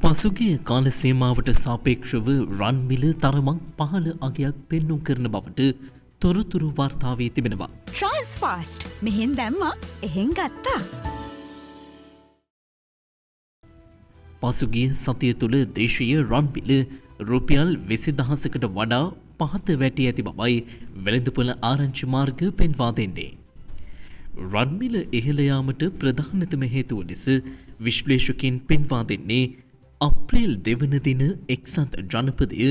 පසුගිය කාල සීමාවට සාපේක්ෂව රන් මිල තරමක් පහළ අගයක් පෙන්නුම් කරන බවට තොරතුරු වාර්තා වී තිබෙනවා. ට්‍රයිස් ෆාස්ට් මෙහෙන් දැම්මා එහෙන් ගත්තා. පසුගිය සතිය තුළ දේශීය රන් මිල රුපියල් 20,000කට වඩා පහත වැටී ඇති බවයි වෙළඳපොළ ආරංචි මාර්ග පෙන්වා දෙන්නේ. රන් මිල ඉහළ යාමට ප්‍රධානතම හේතුව ලෙස විශ්ලේෂකයන් පෙන්වා දෙන්නේ අප්‍රේල් 2 වන දින එක්සත් ජනපදය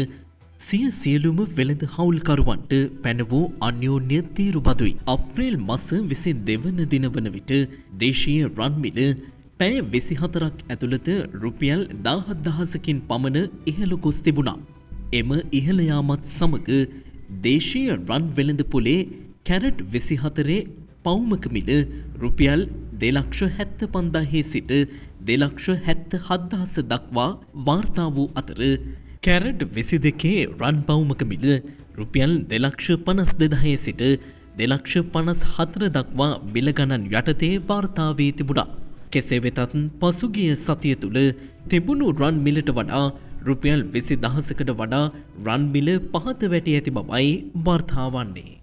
සියලුම වෙළඳ හවුල්කරුවන්ට පැන වූ අන්‍යෝන්‍ය තීරුබදුයි. අප්‍රේල් මාස 22 වන දින වන විට දේශීය රන් මිල පැය 24ක් ඇතුළත රුපියල් 17,000කින් පමණ ඉහළ ගොස් තිබුණා. එම ඉහළ යාමත් සමග දේශීය රන් වෙළඳ පොලේ කැරට් 24 පවුමක මිල රුපියල් 2,75,000 සිට 2,77,000 දක්වා වාර්තා වූ අතර කැරට් 22 රන් පවුමක මිල රුපියල් 2,52,000 සිට 2,54,000 දක්වා මිල ගණන් යටතේ වාර්තා වී තිබුණා. කෙසේ වෙතත් පසුගිය සතිය තුළ තිබුණු රන් මිලට වඩා රුපියල් 20,000කට වඩා රන් මිල පහත වැටී ඇති බවයි වාර්තා වන්නේ.